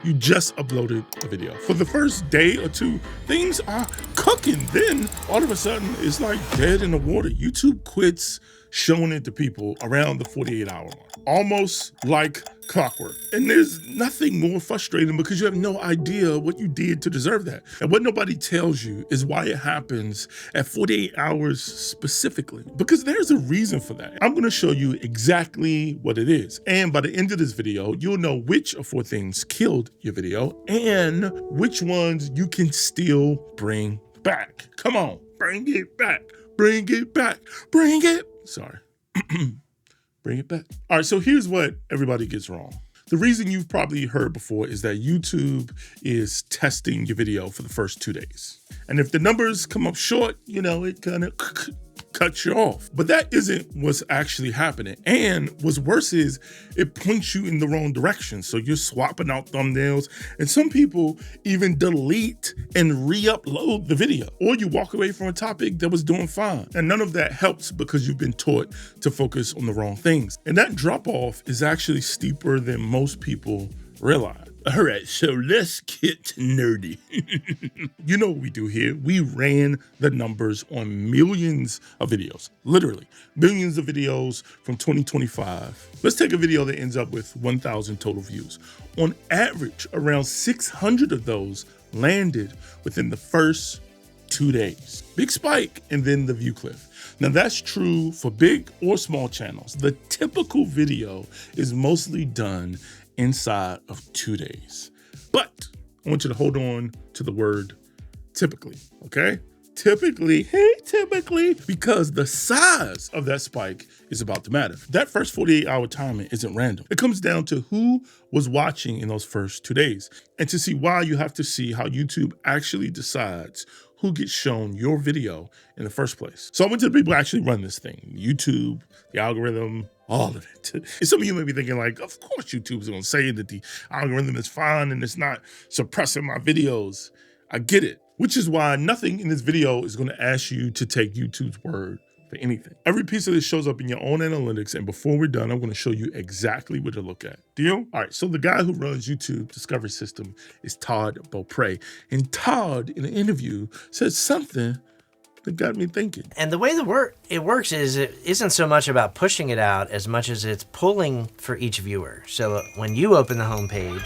You just uploaded a video. For the first day or two, things are cooking. Then all of a sudden, it's like dead in the water. YouTube quits showing it to people around the 48-hour mark, almost like clockwork. And there's nothing more frustrating because you have no idea what you did to deserve that. And what nobody tells you is why it happens at 48 hours specifically, because there's a reason for that. I'm gonna show you exactly what it is. And by the end of this video, you'll know which of 4 things killed your video and which ones you can still bring back. Come on, bring it back, bring it back, bring it. Sorry. Bring it back. All right, so here's what everybody gets wrong. The reason you've probably heard before is that YouTube is testing your video for the first 2 days. And if the numbers come up short, it kind of cuts you off. But that isn't what's actually happening. And what's worse is it points you in the wrong direction. So you're swapping out thumbnails, and some people even delete and re-upload the video. Or you walk away from a topic that was doing fine. And none of that helps because you've been taught to focus on the wrong things. And that drop-off is actually steeper than most people realize. All right, so let's get nerdy. You know what we do here. We ran the numbers on millions of videos, literally millions of videos from 2025. Let's take a video that ends up with 1,000 total views. On average, around 600 of those landed within the first 2 days. Big spike and then the view cliff. Now that's true for big or small channels. The typical video is mostly done inside of 2 days. But I want you to hold on to the word typically, okay? Typically, because the size of that spike is about to matter. That first 48-hour timing isn't random. It comes down to who was watching in those first 2 days. And to see why, you have to see how YouTube actually decides who gets shown your video in the first place. So I went to the people who actually run this thing, YouTube, the algorithm, all of it. And some of you may be thinking like, of course YouTube's gonna say that the algorithm is fine and it's not suppressing my videos. I get it, which is why nothing in this video is gonna ask you to take YouTube's word for anything. Every piece of this shows up in your own analytics, and before we're done, I'm gonna show you exactly what to look at. Deal? All right, so the guy who runs YouTube Discovery System is Todd Beaupre. And Todd, in an interview, said something that got me thinking. And the way it works is it isn't so much about pushing it out as much as it's pulling for each viewer. So when you open the homepage,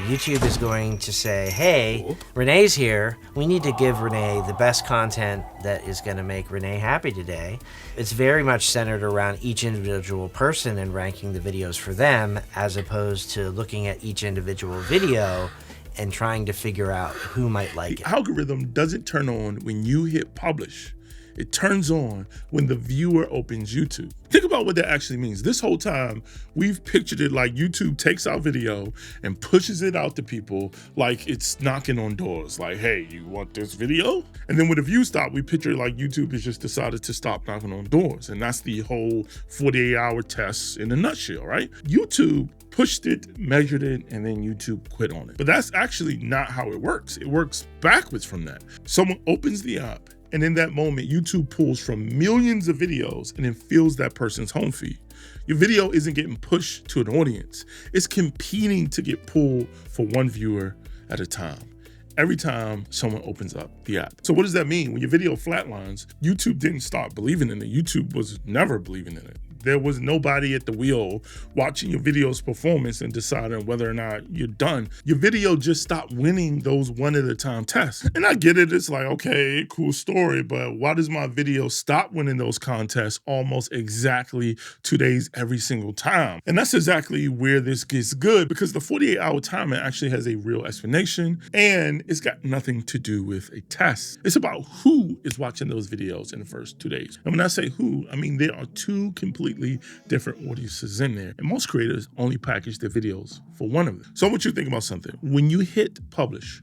YouTube is going to say, hey, Renee's here. We need to give Renee the best content that is going to make Renee happy today. It's very much centered around each individual person and ranking the videos for them, as opposed to looking at each individual video and trying to figure out who might like it. The algorithm doesn't turn on when you hit publish. It turns on when the viewer opens YouTube. Think about what that actually means. This whole time, we've pictured it like YouTube takes our video and pushes it out to people like it's knocking on doors. Like, hey, you want this video? And then when the views stop, we picture it like YouTube has just decided to stop knocking on doors. And that's the whole 48-hour test in a nutshell, right? YouTube pushed it, measured it, and then YouTube quit on it. But that's actually not how it works. It works backwards from that. Someone opens the app, and in that moment, YouTube pulls from millions of videos and then fills that person's home feed. Your video isn't getting pushed to an audience. It's competing to get pulled for one viewer at a time, every time someone opens up the app. So what does that mean? When your video flatlines, YouTube didn't stop believing in it. YouTube was never believing in it. There was nobody at the wheel watching your video's performance and deciding whether or not you're done. Your video just stopped winning those one-at-a-time tests. And I get it, it's like, okay, cool story, but why does my video stop winning those contests almost exactly 2 days every single time? And that's exactly where this gets good, because the 48-hour timer actually has a real explanation, and it's got nothing to do with a test. It's about who is watching those videos in the first 2 days. And when I say who, I mean there are two completely different audiences in there. And most creators only package their videos for one of them. So I want you to think about something. When you hit publish,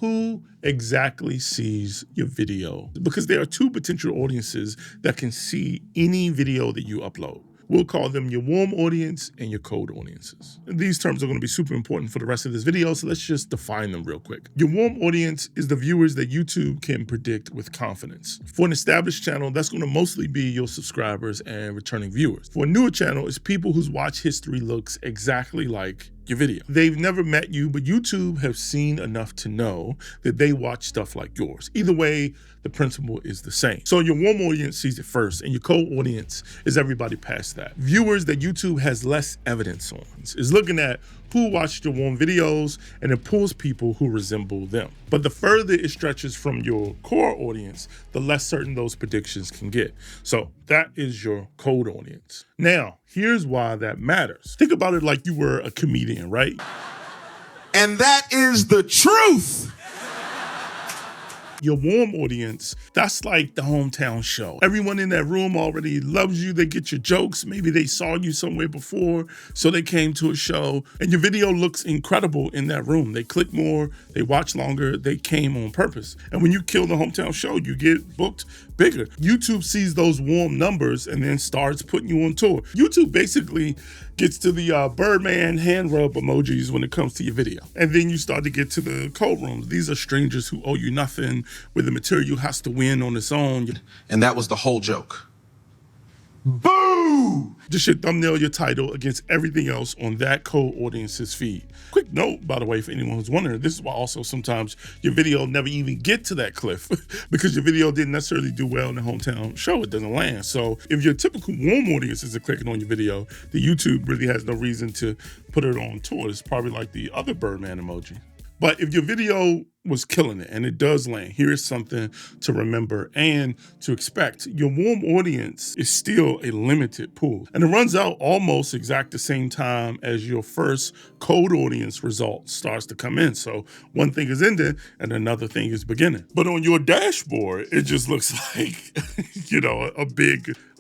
who exactly sees your video? Because there are two potential audiences that can see any video that you upload. We'll call them your warm audience and your cold audiences. And these terms are going to be super important for the rest of this video, so let's just define them real quick. Your warm audience is the viewers that YouTube can predict with confidence. For an established channel, that's going to mostly be your subscribers and returning viewers. For a newer channel, it's people whose watch history looks exactly like your video. They've never met you, but YouTube have seen enough to know that they watch stuff like yours. Either way, the principle is the same. So your warm audience sees it first, and your cold audience is everybody past that. Viewers that YouTube has less evidence on is looking at who watched your warm videos, and it pulls people who resemble them. But the further it stretches from your core audience, the less certain those predictions can get. So that is your cold audience. Now, here's why that matters. Think about it like you were a comedian, right? And that is the truth. Your warm audience, that's like the hometown show. Everyone in that room already loves you. They get your jokes. Maybe they saw you somewhere before, so they came to a show. And your video looks incredible in that room. They click more, they watch longer, they came on purpose. And when you kill the hometown show, you get booked bigger. YouTube sees those warm numbers and then starts putting you on tour. YouTube basically gets to the Birdman hand rub emojis when it comes to your video. And then you start to get to the cold rooms. These are strangers who owe you nothing, where the material has to win on its own. And that was the whole joke. Boo! Just your thumbnail, your title against everything else on that cold audience's feed. Quick note, by the way, for anyone who's wondering, this is why also sometimes your video never even get to that cliff because your video didn't necessarily do well in the hometown show. It doesn't land. So if your typical warm audience isn't clicking on your video, the YouTube really has no reason to put it on tour. It's probably like the other Birdman emoji. But if your video was killing it and it does land, here's something to remember and to expect. Your warm audience is still a limited pool, and it runs out almost exact the same time as your first cold audience result starts to come in. So one thing is ending and another thing is beginning. But on your dashboard, it just looks like,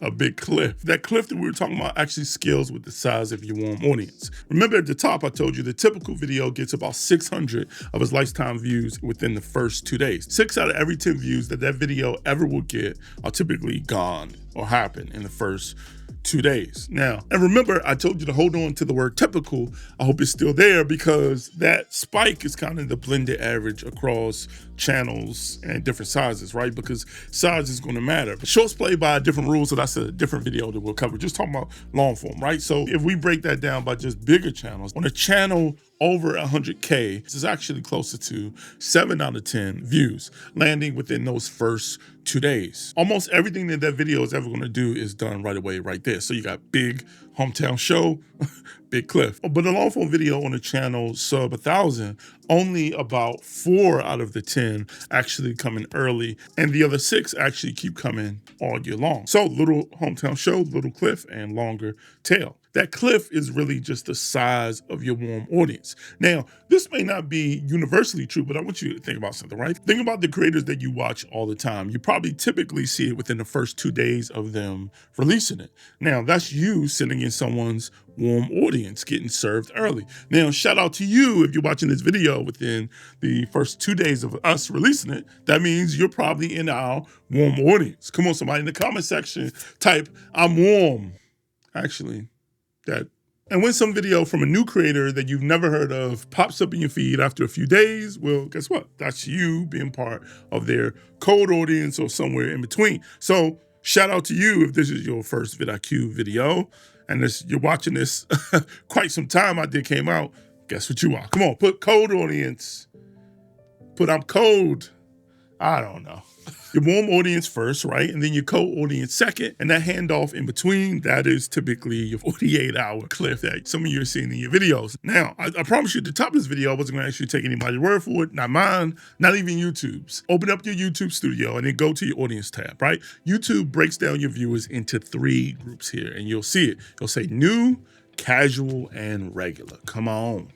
a big cliff. That cliff that we were talking about actually scales with the size of your warm audience. Remember at the top, I told you the typical video gets about 600 of its lifetime views within the first 2 days. 6 out of every 10 views that video ever will get are typically gone or happen in the first 2 days. Now, and remember, I told you to hold on to the word typical. I hope it's still there because that spike is kind of the blended average across channels and different sizes, right? Because size is going to matter. But shorts play by different rules, so that's a different video that we'll cover. Just talking about long form, right? So if we break that down by just bigger channels, on a channel over 100K, this is actually closer to 7 out of 10 views, landing within those first 2 days. Almost everything that video is ever going to do is done right away, right there. So you got big hometown show, big cliff. But a long form video on a channel sub 1,000, only about 4 out of the 10 actually come in early, and the other 6 actually keep coming all year long. So little hometown show, little cliff, and longer tail. That cliff is really just the size of your warm audience. Now, this may not be universally true, but I want you to think about something, right? Think about the creators that you watch all the time. You probably typically see it within the first 2 days of them releasing it. Now, that's you sitting in someone's warm audience getting served early. Now, shout out to you if you're watching this video within the first 2 days of us releasing it. That means you're probably in our warm audience. Come on, somebody in the comment section, type, I'm warm. Actually, and when some video from a new creator that you've never heard of pops up in your feed after a few days, well, guess what? That's you being part of their cold audience or somewhere in between. So shout out to you if this is your first vidIQ video and you're watching this quite some time after it came out. Guess what you are? Come on, put cold audience. Put I'm cold. I don't know. Your warm audience first, right? And then your cold audience second. And that handoff in between, that is typically your 48-hour cliff that some of you are seeing in your videos. Now, I promise you at the top of this video, I wasn't going to actually take anybody's word for it. Not mine, not even YouTube's. Open up your YouTube studio and then go to your audience tab, right? YouTube breaks down your viewers into 3 groups here, and you'll see it. It'll say new, casual, and regular. Come on.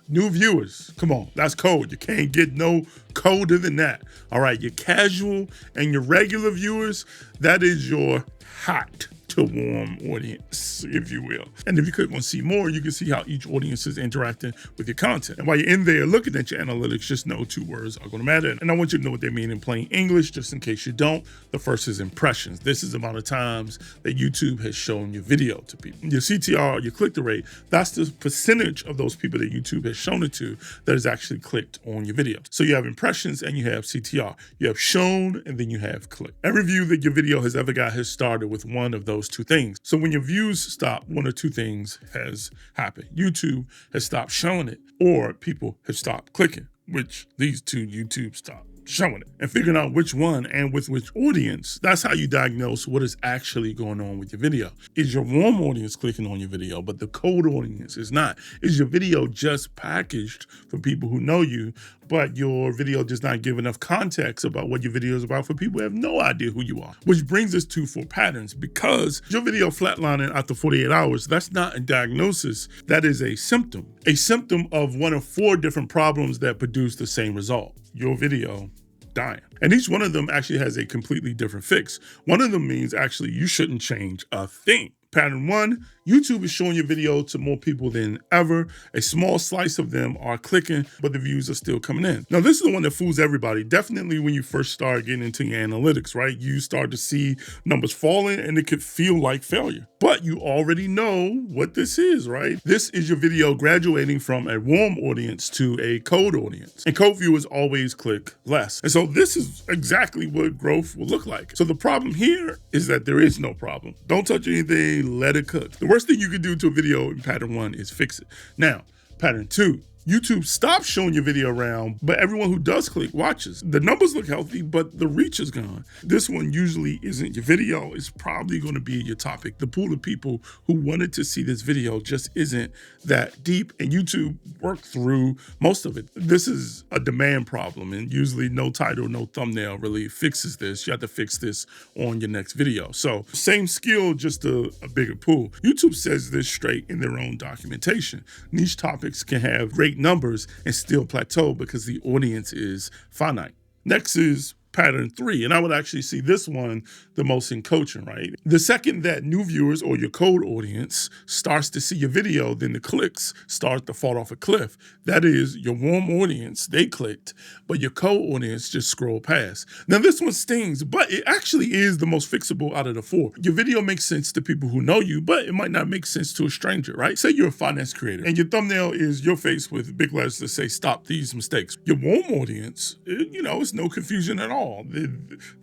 New viewers, come on, that's cold. You can't get no colder than that. All right, your casual and your regular viewers, that is your hot to warm audience, if you will. And if you click on see more, you can see how each audience is interacting with your content. And while you're in there looking at your analytics, just know 2 words are going to matter. And I want you to know what they mean in plain English, just in case you don't. The first is impressions. This is the amount of times that YouTube has shown your video to people. Your CTR, your click-through rate, that's the percentage of those people that YouTube has shown it to that has actually clicked on your video. So you have impressions and you have CTR. You have shown and then you have click. Every view that your video has ever got has started with one of those those two things. So when your views stop, one or two things has happened. YouTube has stopped showing it, or people have stopped clicking, which these two, YouTube stopped showing it. And figuring out which one and with which audience, that's how you diagnose what is actually going on with your video. Is your warm audience clicking on your video, but the cold audience is not? Is your video just packaged for people who know you, but your video does not give enough context about what your video is about for people who have no idea who you are? Which brings us to 4 patterns. Because your video flatlining after 48 hours, that's not a diagnosis, that is a symptom. A symptom of one of 4 different problems that produce the same result. Your video dying. And each one of them actually has a completely different fix. One of them means actually you shouldn't change a thing. Pattern 1, YouTube is showing your video to more people than ever. A small slice of them are clicking, but the views are still coming in. Now, this is the one that fools everybody. Definitely when you first start getting into your analytics, right? You start to see numbers falling and it could feel like failure. But you already know what this is, right? This is your video graduating from a warm audience to a cold audience. And cold viewers always click less. And so this is exactly what growth will look like. So the problem here is that there is no problem. Don't touch anything. Let it cook. The worst thing you can do to a video in pattern 1 is fix it. Now, pattern 2, YouTube stops showing your video around, but everyone who does click watches. The numbers look healthy, but the reach is gone. This one usually isn't your video. It's probably going to be your topic. The pool of people who wanted to see this video just isn't that deep, and YouTube worked through most of it. This is a demand problem, and usually no title, no thumbnail really fixes this. You have to fix this on your next video. So same skill, just a bigger pool. YouTube says this straight in their own documentation. Niche topics can have great numbers and still plateau because the audience is finite. Next is pattern 3, and I would actually see this one the most in coaching, right? The second that new viewers or your cold audience starts to see your video, then the clicks start to fall off a cliff. That is, your warm audience, they clicked, but your cold audience just scrolled past. Now this one stings, but it actually is the most fixable out of the 4. Your video makes sense to people who know you, but it might not make sense to a stranger, right? Say you're a finance creator and your thumbnail is your face with big letters that say, "Stop these mistakes." Your warm audience, it's no confusion at all.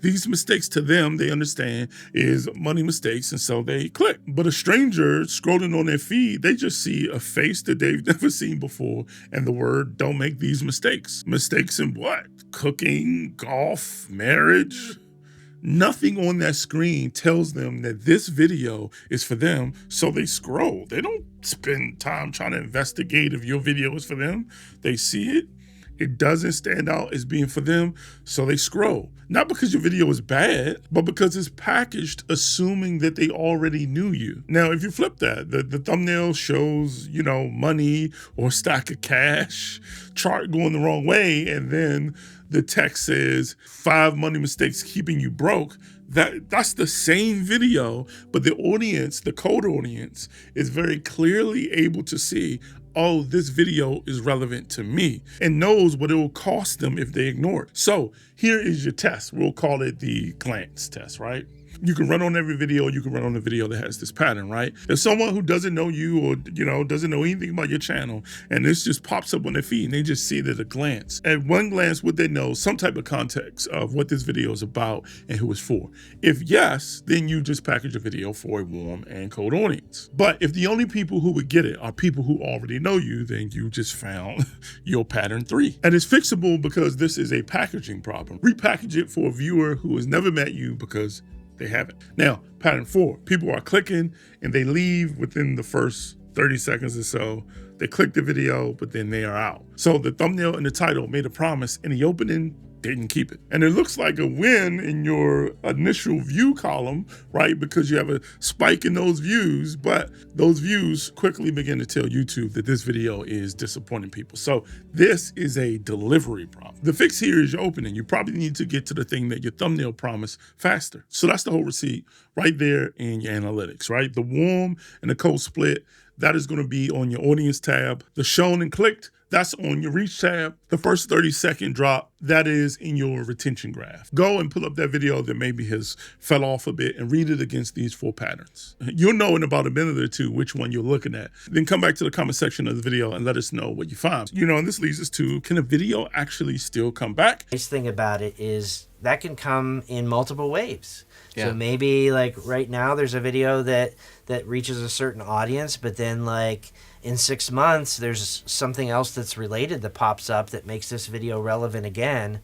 These mistakes to them, they understand, is money mistakes, and so they click. But a stranger scrolling on their feed, they just see a face that they've never seen before and the word, "Don't make these mistakes." Mistakes in what? Cooking, golf, marriage? Nothing on that screen tells them that this video is for them, so they scroll. They don't spend time trying to investigate if your video is for them. They see it. It doesn't stand out as being for them, so they scroll. Not because your video is bad, but because it's packaged assuming that they already knew you. Now, if you flip that, the thumbnail shows, money or stack of cash, chart going the wrong way, and then the text says 5 money mistakes keeping you broke. That's the same video, but the audience, the cold audience, is very clearly able to see, oh, this video is relevant to me, and knows what it will cost them if they ignore it. So here is your test. We'll call it the glance test, right? You can run on every video, you can run on a video that has this pattern, right? If someone who doesn't know you or, doesn't know anything about your channel, and this just pops up on their feed and they just see it at a glance. At one glance, would they know some type of context of what this video is about and who it's for? If yes, then you just package a video for a warm and cold audience. But if the only people who would get it are people who already know you, then you just found your pattern 3. And it's fixable because this is a packaging problem. Repackage it for a viewer who has never met you because they haven't. Now, pattern 4, people are clicking and they leave within the first 30 seconds or so. They click the video, but then they are out. So the thumbnail and the title made a promise and the opening didn't keep it. And it looks like a win in your initial view column, right? Because you have a spike in those views, but those views quickly begin to tell YouTube that this video is disappointing people. So this is a delivery problem. The fix here is your opening. You probably need to get to the thing that your thumbnail promised faster. So that's the whole receipt right there in your analytics, right? The warm and the cold split, that is going to be on your audience tab. The shown and clicked, That's on your reach tab. The first 30-second drop, that is in your retention graph. Go and pull up that video that maybe has fell off a bit and read it against these 4 patterns. You'll know in about a minute or two which one you're looking at. Then come back to the comment section of the video and let us know what you find. And this leads us to, can a video actually still come back? The nice thing about it is that can come in multiple waves. Yeah. So maybe like right now there's a video that reaches a certain audience, but then like in 6 months there's something else that's related that pops up that makes this video relevant again.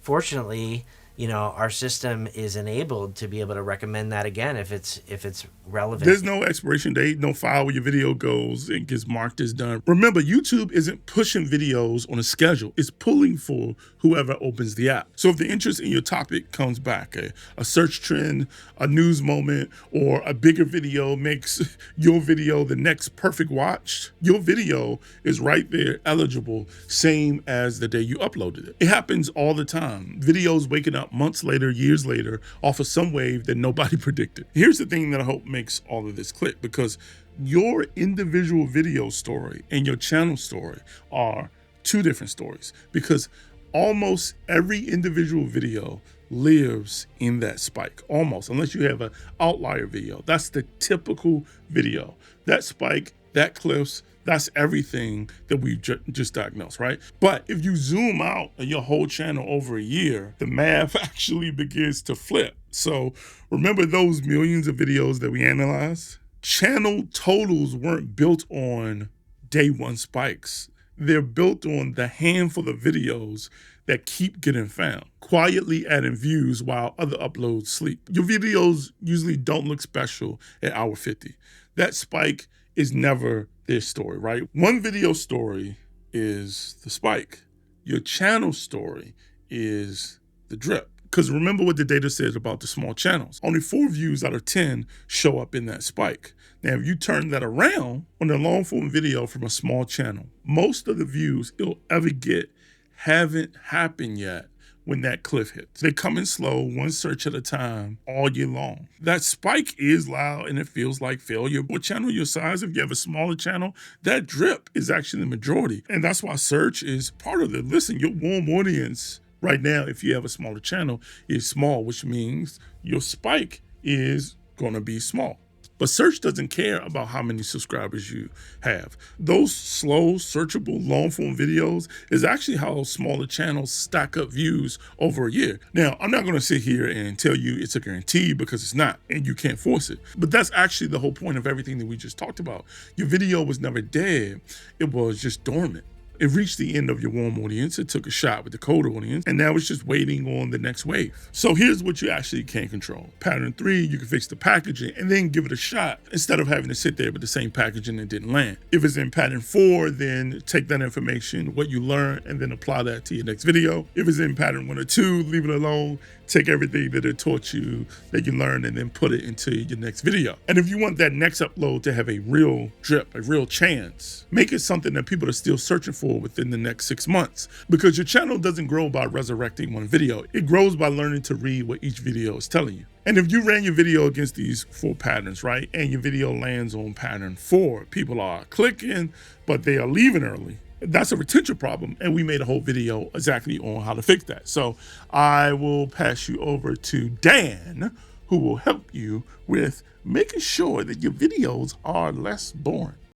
Fortunately, our system is enabled to be able to recommend that again if it's relevant. There's no expiration date, no file where your video goes and gets marked as done. Remember, YouTube isn't pushing videos on a schedule. It's pulling for whoever opens the app. So if the interest in your topic comes back, a search trend, a news moment, or a bigger video makes your video the next perfect watch, your video is right there eligible, same as the day you uploaded it. It happens all the time. Videos waking up months later, years later, off of some wave that nobody predicted. Here's the thing that I hope makes all of this click, because your individual video story and your channel story are 2 different stories, because almost every individual video lives in that spike, almost, unless you have an outlier video. That's the typical video. That spike, that cliffs, that's everything that we just diagnosed, right? But if you zoom out your whole channel over a year, the math actually begins to flip. So remember those millions of videos that we analyzed? Channel totals weren't built on day 1 spikes. They're built on the handful of videos that keep getting found, quietly adding views while other uploads sleep. Your videos usually don't look special at hour 50. That spike is never their story, right? One video story is the spike. Your channel story is the drip. Because remember what the data says about the small channels. Only 4 views out of 10 show up in that spike. Now, if you turn that around on a long form video from a small channel, most of the views you'll ever get haven't happened yet when that cliff hits. They come in slow, 1 search at a time, all year long. That spike is loud and it feels like failure. What channel your size, if you have a smaller channel, that drip is actually the majority. And that's why search is part of it. Listen, your warm audience right now, if you have a smaller channel, is small, which means your spike is going to be small. But search doesn't care about how many subscribers you have. Those slow, searchable, long-form videos is actually how smaller channels stack up views over a year. Now, I'm not going to sit here and tell you it's a guarantee, because it's not, and you can't force it. But that's actually the whole point of everything that we just talked about. Your video was never dead. It was just dormant. It reached the end of your warm audience. It took a shot with the cold audience, and now it's just waiting on the next wave. So here's what you actually can control. Pattern 3, you can fix the packaging and then give it a shot instead of having to sit there with the same packaging that didn't land. If it's in pattern 4, then take that information, what you learned, and then apply that to your next video. If it's in pattern 1 or 2, leave it alone. Take everything that it taught you, that you learned, and then put it into your next video. And if you want that next upload to have a real drip, a real chance, make it something that people are still searching for within the next 6 months. Because your channel doesn't grow by resurrecting one video. It grows by learning to read what each video is telling you. And if you ran your video against these 4 patterns, right, and your video lands on pattern 4, people are clicking, but they are leaving early, that's a retention problem, and we made a whole video exactly on how to fix that. So I will pass you over to Dan, who will help you with making sure that your videos are less boring.